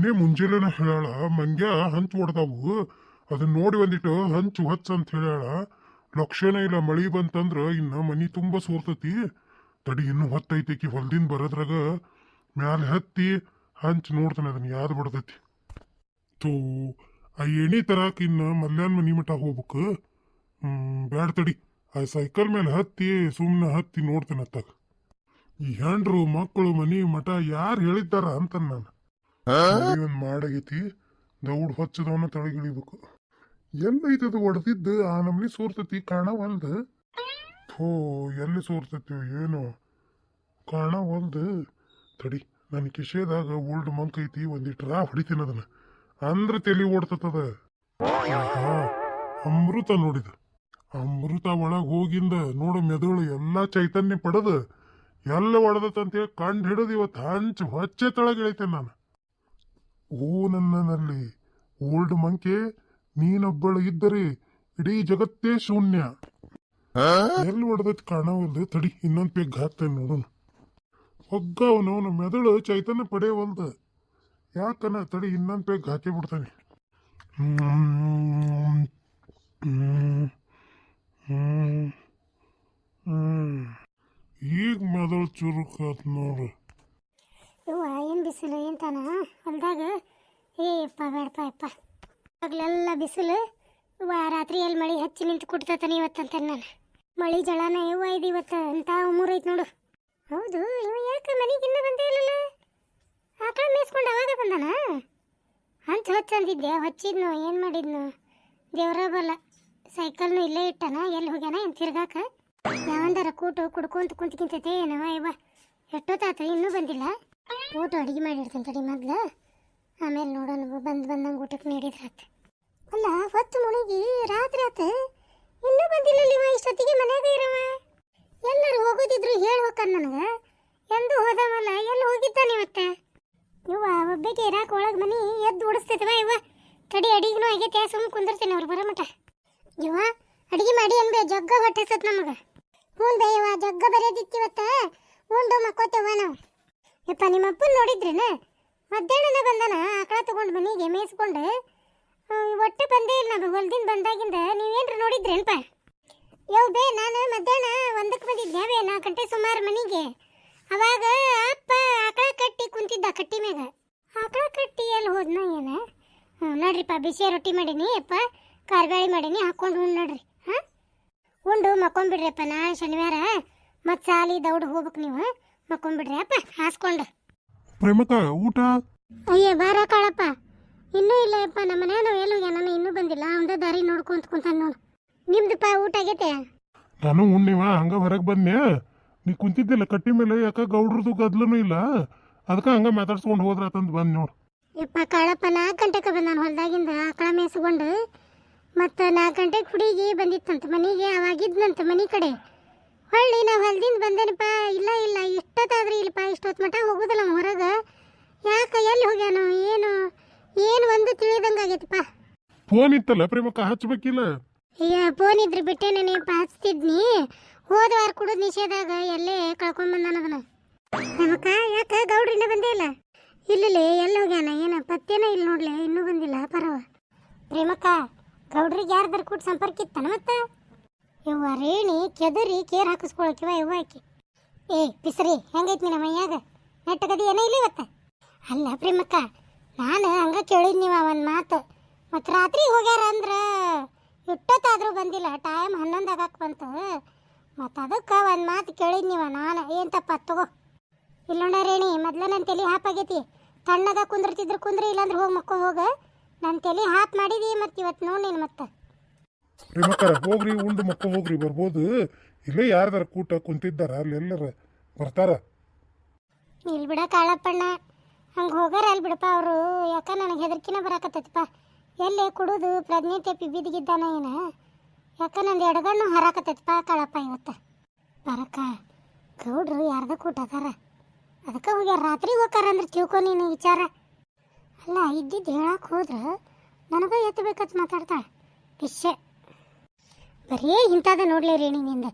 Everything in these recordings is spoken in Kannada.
ನಿನ್ನೆ ಮುಂಜಾನೆನ ಹೇಳ್ಯಾಳ ಮಂಗ್ಯ ಹಂಚು ಹೊಡೆದವು ಅದನ್ನ ನೋಡಿ ಒಂದಿಟ್ಟು ಹಂಚು ಹಚ್ಚ ಅಂತ ಹೇಳ್ಯಾಳ. ಲಕ್ಷಣ ಇಲ್ಲ ಮಳಿ ಬಂತಂದ್ರ ಇನ್ನ ಮನಿ ತುಂಬ ಸೋರ್ತತಿ. ತಡಿ ಇನ್ನು ಹೊತ್ತೈತಿ ಹೊಲ್ದಿನ ಬರೋದ್ರಾಗ ಮ್ಯಾಲ ಹತ್ತಿ ಹಂಚು ನೋಡ್ತಾನೆ ಅದನ್ನ ಯಾವ್ದು ಬಡ್ದೈತಿ. ತೋ ಆ ಎಣ್ಣೆ ತರಾಕ ಇನ್ನ ಮಲ್ಯಾನ್ ಮನಿ ಮಠ ಹೋಗ್ಬೇಕು. ಬ್ಯಾಡ ತಡಿ ಆ ಸೈಕಲ್ ಮೇಲೆ ಹತ್ತಿ ಸುಮ್ಮನೆ ಹತ್ತಿ ನೋಡ್ತೇನೆ ಅತ್ತಾಗ. ಈ ಹೆಂಡ್ರು ಮಕ್ಕಳು ಮನಿ ಮಠ ಯಾರು ಹೇಳಿದ್ದಾರ ಅಂತ ನಾನು ಒಂದ್ ಮಾಡಾಗೈತಿ. ದೌಡ್ ಹೊಚ್ಚದವನ್ನ ತಳಗಿಳಿಬೇಕು. ಎಲ್ಲೈತದು ಒಡೆದಿದ್ದು ಆ ನಮ್ನಿ ಸೋರ್ತತಿ ಕಾಣವಲ್ದು. ಥೋ ಎಲ್ಲಿ ಸೋರ್ತತಿ ಏನೋ ಕಾಣವಲ್ದು. ತಡಿ ನನ್ನ ಕಿಶೆದಾಗ ಓಲ್ಡ್ ಮಂಕ್ ಐತಿ ಒಂದಿಟ್ರಾ ಹೊಡಿತೀನಿ ಅದನ್ನ ಅಂದ್ರ ತಲೆ ಓಡ್ತದ. ಅಮೃತ ನೋಡಿದ ಅಮೃತ ಒಳಗ್ ಹೋಗಿಂದ ನೋಡು ಮೆದುಳು ಎಲ್ಲಾ ಚೈತನ್ಯ ಪಡೆದ ಎಲ್ಲ ಒಡೆದತ್ತಂತೇಳಿ ಕಂಡು ಹಿಡಿದು ಇವತ್ತು ಹಂಚು ಹೊಚ್ಚೆ ತಳಗಿಳೈತೆ ನಾನು. ಓ ನನ್ನಲ್ಲಿ ಓಲ್ಡ್ ಮಂಕೆ ನೀನೊಬ್ಬಳು ಇದ್ದರೆ ಇಡೀ ಜಗತ್ತೇ ಶೂನ್ಯ. ಎಲ್ಲಿ ಹೊಡೆದೈತಿ ಕಾಣವಲ್ದು. ತಡಿ ಇನ್ನೊಂದು ಪೆಗ್ ಹಾಕ್ತೇನೆ ನೋಡೋಣ. ಒಗ್ಗ ಅವನವನ ಮೆದುಳು ಚೈತನ್ಯ ಪಡೆಯವಲ್ದ ಯಾಕನ. ತಡಿ ಇನ್ನೊಂದು ಪೆಗ್ ಹಾಕಿ ಬಿಡ್ತಾನೆ. ಈಗ ಮೆದುಳು ಚುರುಕಾತ್ ನೋಡ್ರಿ. ಇವ ಏನು ಬಿಸಿಲು ಎಂತಾನ ಹೊಲ್ದಾಗ. ಏಪ್ಪ ಬೇಡಪ್ಪ ಯಪ್ಪ ಆಗ್ಲೆಲ್ಲ ಬಿಸಿಲು. ಇವ ರಾತ್ರಿ ಎಲ್ಲಿ ಮಳೆ ಹಚ್ಚಿ ನಿಂತು ಕುಟ್ತಾನೆ ಇವತ್ತಂತ ನಾನು. ಮಳಿ ಜಳನ ಇವ ಇದು ಇವತ್ತು ಅಂತ ಮೂರೈತೆ ನೋಡು. ಹೌದು ಇವ ಯಾಕೆ ಮನೆಗಿನ್ನ ಬಂದೇ ಇಲ್ಲಲ್ಲ. ಆಕಳ ಮೇಯಿಸ್ಕೊಂಡು ಅವಾಗ ಬಂದಾನ. ಹಂಚು ಹಚ್ಚಂದಿದ್ದೆ ಹಚ್ಚಿದ್ನು ಏನು ಮಾಡಿದ್ನು ದೇವ್ರ ಬಲ್ಲ. ಸೈಕಲ್ನು ಇಲ್ಲೇ ಇಟ್ಟನ ಎಲ್ಲಿ ಹೋಗ್ಯಾನ ಏನು ತಿರ್ಗಾಕ. ಯಾವಂದಾರ ಕೂಟು ಕುಡ್ಕೊಂತ ಕುಂತ್ಕಿಂತೈತೆ ಏನವ ಇವ. ಎಷ್ಟೊತ್ತಾತ ಇನ್ನೂ ಬಂದಿಲ್ಲ. ಊಟ ಅಡುಗೆ ಮಾಡಿಡ್ತೀನಿ ತಡಿ ಮೊದ್ಲು, ಆಮೇಲೆ ನೋಡೋಣ ಬಂದಂಗೆ ಊಟಕ್ಕೆ ನೀಡಿದ್ರಾತ. ಅಲ್ಲ ಹೊತ್ತು ಮುಳುಗಿ ರಾತ್ರಿ ಆತ ಇನ್ನೂ ಬಂದಿಲ್ಲ ಇವ. ಇಷ್ಟೊತ್ತಿಗೆ ಮನ್ಯಾಗ ಇರವ. ಎಲ್ಲರೂ ಹೋಗೋದಿದ್ರು ಹೇಳಿ ಹೋಗ್ತಾನ ನನಗೆ. ಎಂದು ಹೋದವಲ್ಲ ಎಲ್ಲಿ ಹೋಗಿದ್ದಾನೆ ಇವತ್ತೆ. ಇವ ಒಬ್ಬಕ್ಕೆ ಇರಾಕ ಒಳಗೆ ಮನಿ ಎದ್ದು ಓಡಿಸ್ತೈತವ ಇವ. ತಡಿ ಅಡಿಗೆನೂ ಆಗೈತೆ ಸುಮ್ಮನೆ ಕುಂದಿರ್ತೀನಿ ಅವ್ರು ಬರೋ ಮಟ. ಇವ ಅಡಿಗೆ ಮಾಡಿ ಅನ್ಬೇ ಜಗ್ಗ ಹೊಟ್ಟೆ ಹಸತ್ ನಮಗೆ. ಹ್ಞೂ ಬೇ ಇವ ಜಗ್ಗ ಬರೆಯೋದಿತ್ತು ಇವತ್ತು. ಉಂಡು ಮಕ್ಕೋತೇವ ನಾವು. ಯಪ್ಪ ನಿಮ್ಮ ಅಪ್ಪನ ನೋಡಿದ್ರೇನ ಮಧ್ಯಾಹ್ನನ ಬಂದಾನ ಆಕಳ ತಗೊಂಡು ಮನೆಗೆ ಮೇಯಿಸ್ಕೊಂಡು. ಒಟ್ಟೆ ಬಂದೇ ಇಲ್ಲ ನಾವು ಹೊಲ್ದಿನ ಬಂದಾಗಿಂದ. ನೀವೇನ್ರ ನೋಡಿದ್ರೇನಪ್ಪ? ಯವ್ ಬೇ ನಾನು ಮಧ್ಯಾಹ್ನ 1ಕ್ಕೆ ಬಂದಿದ್ದೆ ಬೇ 4 ಗಂಟೆ ಸುಮಾರು ಮನೆಗೆ. ಅವಾಗ ಅಪ್ಪ ಆಕಳ ಕಟ್ಟಿ ಕುಂತಿದ್ದ ಕಟ್ಟಿ ಮ್ಯಾಗ. ಆಕಳ ಕಟ್ಟಿ ಎಲ್ಲಿ ಹೋದ್ನ ಏನ. ನೋಡ್ರಿಪ್ಪ ಬಿಸಿ ರೊಟ್ಟಿ ಮಾಡೀನಿ ಅಪ್ಪ, ಕಾರ್ಬೇಳೆ ಮಾಡೀನಿ ಹಾಕ್ಕೊಂಡು ಉಂಡು ನೋಡ್ರಿ. ಹಾಂ ಉಂಡು ಮಕ್ಕೊಂಬಿಡ್ರಿಯಪ್ಪ. ನಾಳೆ ಶನಿವಾರ ಮತ್ತು ಸಾಲಿ ದೌಡ್ ಹೋಗ್ಬೇಕು ನೀವು. ಮಕ್ಕೊಂಬಿಡ್ರಿ ಅಪ್ಪ ಹಾಸ್ಕೊಂಡು. ಪ್ರೇಮಕ ಊಟ. ಅಯ್ಯ ಬಾರ ಕಾಳಪ್ಪ ಇನ್ನೂ ಇಲ್ಲ ಯಪ್ಪ. ನಮ್ಮ ಮನ್ಯಾಗ ಎಲ್ಲಿ ನಾನು ಇನ್ನೂ ಬಂದಿಲ್ಲ. ಅವಂದ ದಾರಿ ನೋಡ್ಕೊಂತ ಕುಂತಾನ ನೋಡು. ನಿಮ್ದಪ್ಪ ಊಟ ಆಗೈತೆ? ನಾನು ಉಣ್ಣಿವ ಹಂಗ ಹೊರಗೆ ಬಂದೆ. ನೀ ಕುಂತಿದ್ದಿಲ್ಲ ಕಟ್ಟಿ ಮೇಲೆ. ಯಾಕ ಗೌಡ್ರದು ಗದ್ಲೂ ಇಲ್ಲ, ಅದಕ್ಕೆ ಹಂಗ ಮಾತಾಡ್ಸ್ಕೊಂಡು ಹೋದ್ರಾತಂದು ಬಂದು ನೋಡು. ಯಪ್ಪ ಕಾಳಪ್ಪ 4 ಗಂಟೆಗೆ ಬಂದ ನಾನು ಹೊಲ್ದಾಗಿಂದ ಆಕಳ ಮೇಯಿಸ್ಕೊಂಡು. ಮತ್ತು 4 ಗಂಟೆಗೆ ಹುಡುಗಿ ಬಂದಿತ್ತಂತ ಮನೆಗೆ. ಅವಾಗಿದ್ನಂತ ಮನೆ ಕಡೆ. ಹೊಳ್ಳಿ ನಾವು ಹೊಲ್ದಿಂದ ಬಂದೇನಪ್ಪ. ಇಲ್ಲ ಇಲ್ಲ ಇಷ್ಟೊತ್ತಾದ್ರಿ ಇಲ್ಲಪ್ಪ. ಇಷ್ಟೊತ್ತು ಮಟ ಹೋಗೋದಿಲ್ಲ ಹೊರಗೆ. ಯಾಕೆ ಎಲ್ಲಿ ಹೋಗ್ಯಾನೋ ಏನು ಏನು ಒಂದು ತಿಳಿದಂಗೆ ಆಗೈತಪ್ಪ. ಫೋನ್ ಇತ್ತಲ್ಲ ಪ್ರೇಮಕ್ಕ ಹಚ್ಬೇಕಿಲ್ಲ. ಅಯ್ಯ ಫೋನ್ ಇದ್ರೆ ಬಿಟ್ಟೇನೇನಪ್ಪ ಹಚ್ತಿದ್ನಿ. ಹೋದ ವಾರ ಕುಡಿದು ನಿಷೇಧಾಗ ಎಲ್ಲೇ ಕಳ್ಕೊಂಬಂದಾನ ಅದನ್ನ. ಪ್ರೇಮಕ್ಕ ಯಾಕೆ ಗೌಡ್ರಿನ ಬಂದೇ ಇಲ್ಲ? ಇಲ್ಲಲೇ ಎಲ್ಲಿ ಹೋಗ್ಯಾನ ಏನು ಪತ್ತೇನ ಇಲ್ಲ ನೋಡ್ಲೆ. ಇನ್ನೂ ಬಂದಿಲ್ಲ ಪರವ. ಪ್ರೇಮಕ್ಕ ಗೌಡ್ರಿಗೆ ಯಾರ್ದಾರ ಕೂಟ ಸಂಪರ್ಕ ಇತ್ತಾನ ಮತ್ತೆ? ಇವ್ವ ರೇಣಿ ಕೆದರಿ ಕೇರ್ ಹಾಕಿಸ್ಕೊಳಕಿವ ಇವ್ವ ಆಕಿ. ಏ ಪಿಸ್ರಿ ಹೆಂಗೈತಿ ನಿನ್ನ ಮೈಯಾಗ ನೆಟ್ಟಗದಿ ಏನೋ ಇಲ್ಲ ಇವತ್ತ? ಅಲ್ಲ ಪ್ರೇಮಕ್ಕ ನಾನು ಹಂಗ ಕೇಳಿದ್ ನೀವ ಒಂದು ಮಾತು. ಮತ್ತು ರಾತ್ರಿ ಹೋಗ್ಯಾರ ಅಂದ್ರೆ ಇಟ್ಟೊತ್ತಾದರೂ ಬಂದಿಲ್ಲ. ಟೈಮ್ 11 ಆಗಕ್ಕೆ ಬಂತು. ಮತ್ತು ಅದಕ್ಕೆ ಒಂದು ಮಾತು ಕೇಳಿದ್ ನೀವ ನಾನು. ಏನು ತಪ್ಪ ತಗೋ. ಇಲ್ಲೋಣ ರೇಣಿ ಮೊದ್ಲು ನನ್ನ ತಲೆ ಹಾಪಾಗೈತಿ. ತಣ್ಣಗ ಕುಂದಿರ್ತಿದ್ರು ಕುಂದ್ರಿ, ಇಲ್ಲಾಂದ್ರೆ ಹೋಗಿ ಮಕ್ಕೋ ಹೋಗ. ನನ್ನ ತಲೆ ಹಾಪ್ ಮಾಡಿದಿ ಮತ್ತು ಇವತ್ತು ನೋಡಿ ನೀನು ಮತ್ತೆ. ಪ್ರೇಮಕ್ಕರ ಹೋಗ್ರಿ ಉಂಡು ಮಕ್ಕ ಹೋಗ್ರಿ. ಬರ್ಬೋದು ಇಲ್ಲೇ ಯಾರ್ದಾರ ಕೂಟ ಕುಂತಿದ್ದಾರ ಅಲ್ಲಿ ಎಲ್ಲರ ಬರ್ತಾರ. ಇಲ್ಲಿ ಬಿಡ ಕಾಳಪ್ಪಣ್ಣ ಹಂಗೆ ಹೋಗಾರ ಅಲ್ಲಿ ಬಿಡಪ್ಪ ಅವರು. ಯಾಕ ನನಗೆ ಹೆದರ್ಕಿನ ಬರಾಕತ್ತೈತಿಪ್ಪ. ಎಲ್ಲೇ ಕುಡಿದು ಪ್ರಜ್ಞೆ ತೆಪ್ಪಿ ಬಿದ್ದಿದ್ದಾನ ಏನ. ಯಾಕ ನಂದು ಎಡಗಣ್ಣು ಹರಾಕತ್ತೈತಿಪ್ಪ ಕಾಳಪ್ಪ ಇವತ್ತು. ಬರಕ್ಕ ಗೌಡ್ರು ಯಾರ್ದ ಕೂಟ ಅದಾರ ಅದಕ್ಕೆ ಹೋಗ್ಯಾರ. ರಾತ್ರಿ ಹೋಗಾರ ಅಂದ್ರೆ ತಿಳ್ಕೊ ನೀನು ವಿಚಾರ. ಅಲ್ಲ ಇದ್ದಿದ್ದು ಹೇಳಕ್ಕೆ ಹೋದ್ರೆ ನನಗೂ ಎತ್ತಬೇಕಂತ ಮಾತಾಡ್ತಾಳೆ ಪಿಶ್ಶೆ. ಬರೀ ಇಂಥದ ನೋಡ್ಲಿ ರೇಣಿನಿಂದ.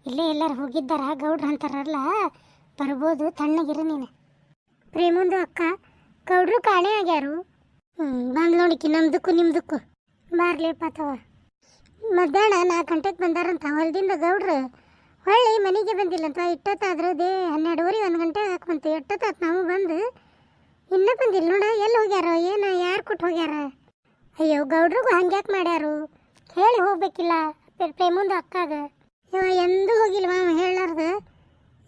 ಇಲ್ಲೇ ಎಲ್ಲರೂ ಹೋಗಿದ್ದಾರ ಗೌಡ್ರು ಅಂತಾರಲ್ಲ ಬರ್ಬೋದು. ತಣ್ಣಗಿರು ನೀನು. ಪ್ರೇಮಂದು ಅಕ್ಕ ಗೌಡ್ರು ಕಾಣೆ ಆಗ್ಯಾರು. ಬಂದ್ ನೋಡಿಕಿ ನಮ್ದಕ್ಕೂ ನಿಮ್ದಕ್ಕೂ ಬಾರ್ಲೇಪ ತವ. ಮಧ್ಯಾಹ್ನ 4 ಗಂಟೆಗೆ ಬಂದಾರಂತ ಹೊಲದಿಂದ ಗೌಡ್ರು. ಹೊಳ್ಳಿ ಮನೆಗೆ ಬಂದಿಲ್ಲಂತ. ಇಟ್ಟೊತ್ತಾದ್ರೂ 12:30 1 ಗಂಟೆ ಹಾಕುವಂತ. ಎಷ್ಟೊತ್ತಾತ್ ನಾವು ಬಂದು ಇನ್ನೂ ಬಂದಿಲ್ಲ ನೋಡ. ಎಲ್ಲಿ ಹೋಗ್ಯಾರ ಏನು, ಯಾರು ಕೊಟ್ಟು ಹೋಗ್ಯಾರ? ಅಯ್ಯೋ ಗೌಡ್ರಿಗೂ ಹಂಗ್ಯಾಕೆ ಮಾಡ್ಯಾರು? ಹೇಳಿ ಹೋಗ್ಬೇಕಿಲ್ಲ ಪ್ರೇಮಂದು ಅಕ್ಕಾಗ. ಇವ ಎಂದೂ ಹೋಗಿಲ್ವ ಹೇಳಾರ್ದ.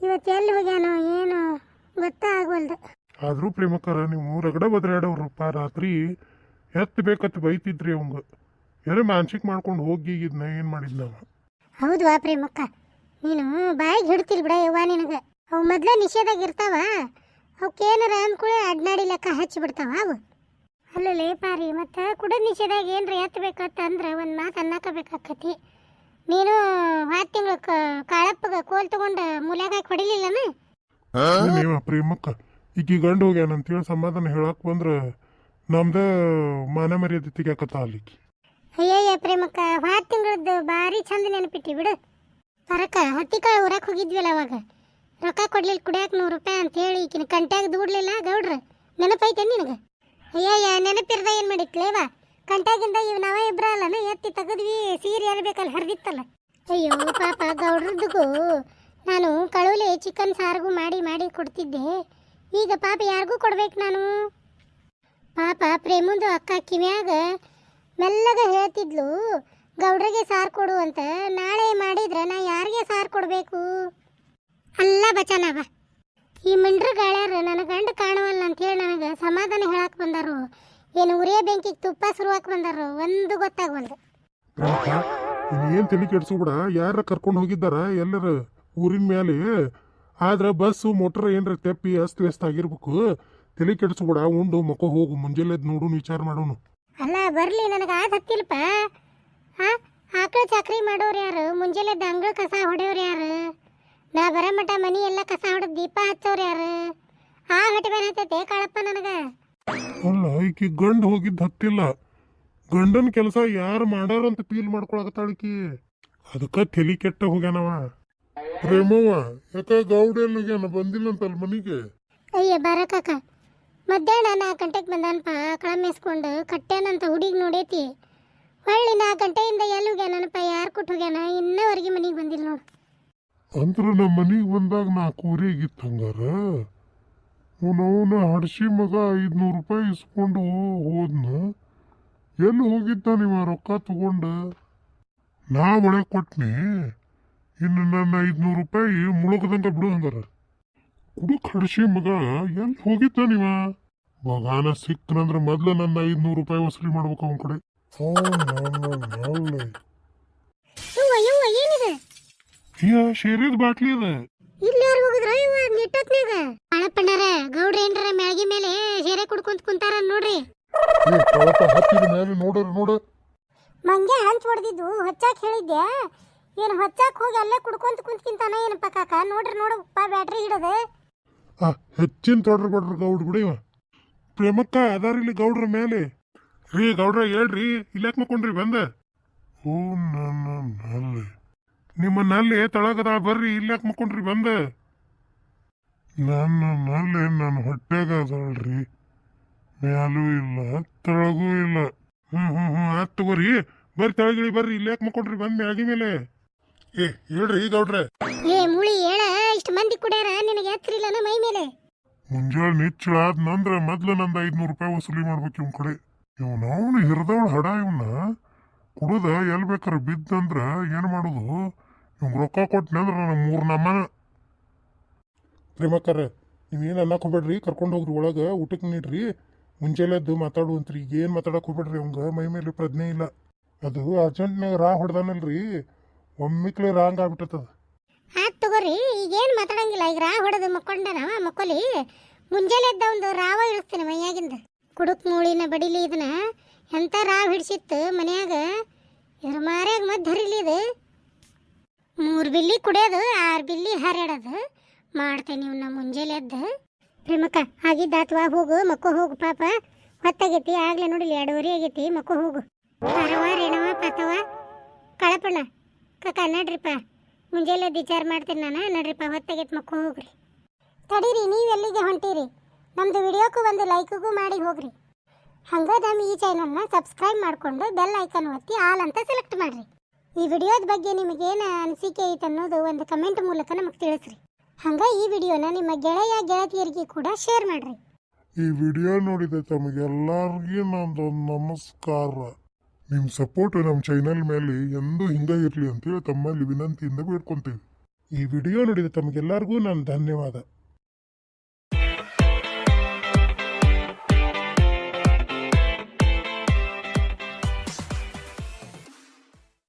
ಇವತ್ತು ಎಲ್ಲಿ ಹೋಗ್ಯಾನೋ ಏನು ಗೊತ್ತಾಗವಲ್ದು. ಆದ್ರೂ ಪ್ರೇಮಕರ ನೀವು ರಗಡ ಬದ್ರಾಡವ್ರಪ್ಪ. ರಾತ್ರಿ ಬೇಕತ್ ಬೈತಿದ್ರಿ ಅವಂಗ. ಯಾರೋ ಮಾನಸಿಕ ಮಾಡ್ಕೊಂಡು ಹೋಗಿ ಇದನ್ನ ಏನು ಮಾಡಿದ್ನವ. ಹೌದ್ವಾ ಪ್ರೇಮಕ್ಕ, ನೀನು ಬಾಯಿಗೆ ಹಿಡ್ತಿಲ್ ಬಿಡ ಯವ್ವ. ನಿನಗೆ ಅವು ಮೊದ್ಲೇ ನಿಷೇಧಾಗ ಇರ್ತಾವ. ಅವಕ್ಕೇನಾರ ಅಂದ್ಕೂಳೆ ಅಡ್ನಾಡಿ ಲೆಕ್ಕ ಹಚ್ಚಿ ಬಿಡ್ತಾವ ಅವು. ಅಲ್ಲೇ ಪಾರಿ ಮತ್ತು ಕುಡದ ನಿಷೇಧಾಗ ಏನ್ರ ಎತ್ತಬೇಕತ್ತ ಅಂದ್ರೆ ಒಂದು ಮಾತು ಅನ್ನಕಬೇಕಾಕತಿ. ನೀನು 10 ತಿಂಗಳು ಕಾಳಪ್ಪಗ ಕೋಲ್ ತಗೊಂಡು ಮೂಲ್ಯಾಗ ಹಾಕಿ ಹೊಡಿಲಿಲ್ಲನ? ಪ್ರೇಮಕ್ಕ ಈಗ ಗಂಡು ಹೋಗ್ಯಾನಂತೇಳಿ ಸಮಾಧಾನ ಹೇಳಕ್ ಬಂದ್ರ ನಮ್ದ ಮಾನ ಮರ್ಯಾದೆ ತೆಗ್ಯಾಕತ್ತ ಅಲ್ಲಿಗೆ. ಅಯ್ಯಯ್ಯ ಪ್ರೇಮಕ್ಕ, 10 ತಿಂಗಳದ್ದು ಭಾರಿ ಚಂದ ನೆನಪಿಟ್ಟಿ ಬಿಡು. ಪರಕ ಹತ್ತಿಕಾಳು ಊರಕ್ಕೆ ಹೋಗಿದ್ವಲ್ಲ ಅವಾಗ. ರೊಕ್ಕ ಕೊಡ್ಲಿಲ್ಲ ಕುಡಿಯಾಕ 100 ರೂಪಾಯಿ ಅಂತೇಳಿ ಈಕಿನ ಕಂಟ್ಯಾಗ ದೂಡ್ಲಿಲ್ಲ ಗೌಡ್ರ. ನೆನಪೈತೆ ನಿನಗೆ? ಅಯ್ಯಯ್ಯ ನೆನಪಿರ್ದ ಏನು ಮಾಡಿತ್ಲೇವಾ? ಕಂಟ್ಯಾಗಿಂದ ಇವ್ ನಾವ ಇಬ್ರ ಅಲ್ಲನ ಎತ್ತಿ ತೆಗದ್ವಿ. ಸೀರೆ ಅರ್ಬೇಕಲ್ಲ ಹರಿದಿತ್ತಲ್ಲ. ಅಯ್ಯೋ ಪಾಪ ಗೌಡ್ರದ್ದು ನಾನು ಕಳುಲೆ ಚಿಕನ್ ಸಾರಿಗೂ ಮಾಡಿ ಮಾಡಿ ಕೊಡ್ತಿದ್ದೆ. ಈಗ ಪಾಪ ಯಾರಿಗೂ ಕೊಡ್ಬೇಕು ನಾನು. ಪಾಪ ಪ್ರೇಮಂದು ಅಕ್ಕ ಕಿವ್ಯಾಗ ಮೆಲ್ಲಗ ಹೇಳ್ತಿದ್ಲು, ಗೌಡ್ರಿಗೆ ಸಾರು ಕೊಡು ಅಂತ. ನಾಳೆ ಮಾಡಿದ್ರೆ ನಾ ಯಾರಿಗೆ ಸಾರು ಕೊಡಬೇಕು? ಅಲ್ಲ ಬಚನವ, ಈ ಮಿಂಡ್ರ ಗಾಳ್ಯಾರ ನನ್ನ ಗಂಡು ಕಾಣವಲ್ಲ ಅಂತೇಳಿ ನನಗೆ ಸಮಾಧಾನ ಹೇಳಕ್ಕೆ ಬಂದಾರು. ಏನು ಉರಿಯ ಬೆಂಕಿಗೆ ತುಪ್ಪ ಸುರುವಾಕ್ ಬಂದಾರು ಒಂದು ಗೊತ್ತಾಗವಲ್ದು. ಏನು ತಲೆ ಕೆಡ್ಸ್ಬಿಡ. ಯಾರ ಕರ್ಕೊಂಡು ಹೋಗಿದ್ದಾರ ಎಲ್ಲರ ಊರಿನ ಮೇಲೆ. ಆದ್ರೆ ಬಸ್ಸು ಮೋಟ್ರ್ ಏನ್ರ ತೆಪ್ಪಿ ಅಸ್ತ ವ್ಯಸ್ತ ಆಗಿರ್ಬೇಕು. ತಲೆ ಕೆಡ್ಸ್ಬಿಡ. ಉಂಡು ಮಕ್ಕೋ ಹೋಗು. ಮುಂಜಾನೆ ನೋಡು ವಿಚಾರ ಮಾಡೋನು. ಅಲ್ಲ ಬರ್ಲಿ, ನನಗೆ ಹತ್ತಿಲ್ಪ. ಆಕಳ ಚಾಕ್ರಿ ಮಾಡೋರು ಯಾರು? ಮುಂಜಾನೆ ಅಂಗಳ ಕಸ ಹೊಡೆಯೋರು ಯಾರು? ನಾ ಬರ ಮಠ ಮನಿ ಎಲ್ಲ ಕಸ ಹೊಡೆದು ದೀಪ ಹಚ್ಚೋರು ಯಾರು? ಆ ಹೊಟ್ಟೆ ಬೇರೆ ಹತ್ತೈತೆ ಕಾಳಪ್ಪ ನನಗೆ. ಅಲ್ಲ ಈಕಿ ಗಂಡು ಹೋಗಿದ್ದು ಹತ್ತಿಲ್ಲ. ಗಂಡನ ಕೆಲಸ ಯಾರು ಮಾಡಾರಂತ ಫೀಲ್ ಮಾಡ್ಕೊಳಕತ್ತಾಳಿಕಿ. ಅದಕ್ಕೆ ತಲೆ ಕೆಟ್ಟ ಹೋಗ್ಯಾನವ. ಪ್ರೇಮವ್ವ ಯಾಕ ಗೌಡ ಎಲ್ಲ ಹೋಗ್ಯಾನ? ಬಂದಿಲ್ಲಂತಲ್ಲ ಮನಿಗೆ? ಅಯ್ಯ ಬರಕಾಕ, ಮಧ್ಯಾಹ್ನ 4 ಗಂಟೆಗೆ ಬಂದಾನಪ್ಪ. ಆಕಳ ಮೇಸ್ಕೊಂಡು ಕಟ್ಟೇನಂತ ಹುಡುಗಿ ನೋಡೈತಿ. ಹೊಳ್ಳಿ 4 ಗಂಟೆಯಿಂದ ಎಲ್ಲಿ ಹೋಗ್ಯಾನಪ್ಪ? ಯಾರು ಕೊಟ್ಟು ಹೋಗ್ಯಾನ? ಇನ್ನವರೆಗೆ ಮನೆಗೆ ಬಂದಿಲ್ಲ ನೋಡು. ಅಂದ್ರ ನಮ್ಮ ಮನಿಗೆ ಬಂದಾಗ 4 ಆಗಿತ್ತು ಹಂಗಾರ. ಅವನವನ ಹಡ್ಸಿ ಮಗ 500 ರೂಪಾಯಿ ಇಸ್ಕೊಂಡು ಹೋದ್ನ. ಎಲ್ಲಿ ಹೋಗಿದ್ದ ನೀವ ರೊಕ್ಕ ತಗೊಂಡು? ನಾ ಒಳಗೆ ಕೊಟ್ನಿ. ಇನ್ನು ನನ್ನ 500 ರೂಪಾಯಿ ಮುಳುಗದಂಗ ಬಿಡು ಹಂಗಾರ. ಕುಡುಕ್ ಹಡ್ಸಿ ಮಗ ಎಲ್ಲಿ ಹೋಗಿದ್ದ ನೀವ? ಮಗಾನ ಸಿಕ್ಕನಂದ್ರ ಮೊದ್ಲು ನನ್ನ 500 ರೂಪಾಯಿ ವಸೂಲಿ ಮಾಡ್ಬೇಕು ಅವನ ಕಡೆ. ಏನಿದೆ? ಶೇರಿದ ಬಾಟ್ಲಿ ಅದ. ಇಲ್ಲಿ ಯಾರು ಹೋಗಿದ್ರ ಇವ ನಿಟ್ಟತ್ನಾಗ? ಕಾಳಪ್ಪಣ್ಣರ ಗೌಡ್ರ ಏನ್ರ ಮ್ಯಾಗಿ ಮೇಲೆ ಶೇರೆ ಕುಡ್ಕೊಂತ ಕುಂತಾರ ನೋಡ್ರಿ. ಹತ್ತಿದ ಮೇಲೆ ನೋಡ ಮಂಗೆ ಹಂಚ್ ಹೊಡೆದಿದ್ದು ಹೊಚ್ಚಾಕ್ ಹೇಳಿದ್ಯಾ? ಏನು ಹೊಚ್ಚಾಕ್ ಹೋಗಿ ಅಲ್ಲೇ ಕುಡ್ಕೊಂತ ಕುಂತ್ಕಿಂತಾನ ಏನಪ್ಪ ಕಾಕ? ನೋಡ್ರಪ್ಪ ಬ್ಯಾಟ್ರಿ ಹಿಡೋದು. ಹೆಚ್ಚಿನ ತೊಡ್ರ ಬಡ್ರ ಗೌಡ್ರ ಬಿಡಿವ. ಪ್ರೇಮಕ್ಕ ಅದಾರ ಇಲ್ಲಿ ಗೌಡ್ರ ಮೇಲೆ. ರೀ ಗೌಡ್ರ ಹೇಳ್ರಿ, ಇಲ್ಲಾಕ್ ಮಕ್ಕೊಂಡ್ರಿ ಬಂದ? ಓ ನನ್ನ ನಿಮ್ಮ ನಲ್ಲಿ ತಳಗದ ಬರ್ರಿ, ಇಲ್ಲಾಕ್ ಮಕ್ಕೊಂಡ್ರಿ ಬಂದ? ನನ್ನ ನಲ್ಲಿ ನನ್ನ ಹೊಟ್ಟೆಗ ಅದಳ್ರಿ. ಮ್ಯಾಲೂ ಇಲ್ಲ ತಳಗೂ ಇಲ್ಲ. ಆತ್ ತಗೋರಿ, ಬರ್ರಿ ತಳಗಿಳಿ ಬರ್ರಿ. ಇಲ್ಲಾಕ್ ಮಕ್ಕೊಂಡ್ರಿ ಬಂದ್ ಮ್ಯಾಗಿ ಮೇಲೆ? ಹೇಳ್ರಿ ಗೌಡ್ರೆ. ಮುಳಿ ಹೇಳ, ಇಷ್ಟು ಮಂದಿ ಕುಡ್ಯಾರ, ನಿನಗೆ ಎತ್ತರಿಲ್ಲನ ಮೈ ಮೇಲೆ? ಮುಂಜಾನೆ ನಿಚ್ಚಳಾದ ನಂದ್ರ ಮೊದ್ಲು ನಂದು 500 ರೂಪಾಯಿ ವಸೂಲಿ ಮಾಡ್ಬೇಕು ಇವ್ನ ಕಡೆ. ಇವನು ಹಿರಿದವಳ ಹಡ. ಇವನ್ನ ಕುಡುದ ಎಲ್ ಬೇಕಾರ ಬಿದ್ದಂದ್ರ ಏನು ಮಾಡೋದು? ಇವ್ಗೆ ರೊಕ್ಕ ಕೊಟ್ಟನಂದ್ರ ನನ್ನ 3 ನಮ್ಮನ. ಪ್ರೇಮಕ್ಕರ ನೀವೇನು ಅನ್ನಕ್ಕೆ ಹೋಗ್ಬೇಡ್ರಿ. ಕರ್ಕೊಂಡು ಹೋಗ್ರಿ ಒಳಗೆ, ಊಟಕ್ಕೆ ನೀಡ್ರಿ. ಮುಂಜಾನೆದ್ದು ಮಾತಾಡುವಂತ್ರಿ. ಈಗ ಏನು ಮಾತಾಡಕ್ಕೆ ಹೋಗ್ಬೇಡ್ರಿ. ಅವಂಗ ಮೈ ಮೇಲೆ ಪ್ರಜ್ಞೆ ಇಲ್ಲ. ಅದು ಅರ್ಜೆಂಟ್ನಾಗ ರಾ ಹೊಡೆದಾನಲ್ರಿ, ಒಮ್ಮಿಕ್ಲೆ ರಾಂಗ್ ಆಗ್ಬಿಟ್ಟದ. ಆತ್ ತಗೋರಿ, ಈಗೇನು ಮಾತಾಡಂಗಿಲ್ಲ. ಈಗ ರಾ ಹೊಡೆದು ಮಕ್ಕೊಂಡನವ ಮಕ್ಕೊಲಿ. ಮುಂಜಾನೆ ಎದ್ದ ಒಂದು ರಾವ ಇಳಿಸ್ತೀನಿ ಮೈಯಾಗಿಂದ. ಕುಡುಕ್ ಮೂಳಿನ ಬಡಿಲಿ ಇದನ್ನ ಎಂತ ರಾವ್ ಹಿಡ್ಸಿತ್ತು ಮನ್ಯಾಗ. ಇದ್ರ ಮಾರ್ಯಾಗ ಮದ್ದು ಹರಿಲಿ ಇದು. 3 ಬಿಲ್ಲಿ ಕುಡಿಯೋದು, 6 ಬಿಲ್ಲಿ ಹರಡೋದು ಮಾಡ್ತೇನೆ ಇವನ್ನ ಮುಂಜಾನೆ ಎದ್ದು. ಪ್ರೇಮಕ್ಕ ಆಗಿದ್ದಾತ್ವಾ, ಹೋಗು ಮಕ್ಕೋ ಹೋಗು. ಪಾಪ ಹೊತ್ತಾಗೈತಿ, ಆಗ್ಲೇ ನೋಡಿಲಿ 2:30 ಆಗೈತಿ. ಮಕ್ಕೋ ಹೋಗು. ಪರವ ರೇಣವ ಪಾತವ ಕಳಪಣ್ಣ ಕಾಕ ನಡ್ರಿಪ್ಪ. ಮುಂಜಾನೆ ವಿಚಾರ ಮಾಡ್ತೀನಿ ನಾನು. ನಡ್ರಿಪ್ಪ ಹೊತ್ತಾಗೈತಿ, ಮಕ್ಕೋ ಹೋಗ್ರಿ. ತಡೀರಿ, ನೀವು ಎಲ್ಲಿಗೆ ಹೊಂಟೀರಿ? ನಮ್ಮದು ವಿಡಿಯೋಕ್ಕೂ ಒಂದು ಲೈಕ್ಗೂ ಮಾಡಿ ಹೋಗ್ರಿ. ಹಂಗೆ ನಮ್ಮ ಈ ಚಾನಲ್ನ ಸಬ್ಸ್ಕ್ರೈಬ್ ಮಾಡಿಕೊಂಡು ಬೆಲ್ ಐಕನ್ ಒತ್ತಿ ಆಲ್ ಅಂತ ಸೆಲೆಕ್ಟ್ ಮಾಡಿರಿ. ಈ ವಿಡಿಯೋದ ಬಗ್ಗೆ ನಿಮಗೇನು ಅನಿಸಿಕೆ ಐತೆ ಅನ್ನೋದು ಒಂದು ಕಮೆಂಟ್ ಮೂಲಕ ನಮಗೆ ತಿಳಿಸ್ರಿ. ಹಂಗೆ ಈ ವಿಡಿಯೋನ ನಿಮ್ಮ ಗೆಳೆಯ ಗೆಳತಿಯರಿಗೆ ಕೂಡ ಶೇರ್ ಮಾಡಿರಿ. ಈ ವಿಡಿಯೋ ನೋಡಿದ ತಮಗೆಲ್ಲರಿಗೂ ನಂದೊಂದು ನಮಸ್ಕಾರ. ನಿಮ್ಮ ಸಪೋರ್ಟ್ ನಮ್ಮ ಚಾನಲ್ ಮೇಲೆ ಎಂದೂ ಹಿಂಗೆ ಇರಲಿ ಅಂತೇಳಿ ತಮ್ಮಲ್ಲಿ ವಿನಂತಿಯಿಂದ ಬೇಡ್ಕೊತೀವಿ. ಈ ವಿಡಿಯೋ ನೋಡಿದ ತಮಗೆಲ್ಲರಿಗೂ ನಾನು ಧನ್ಯವಾದ.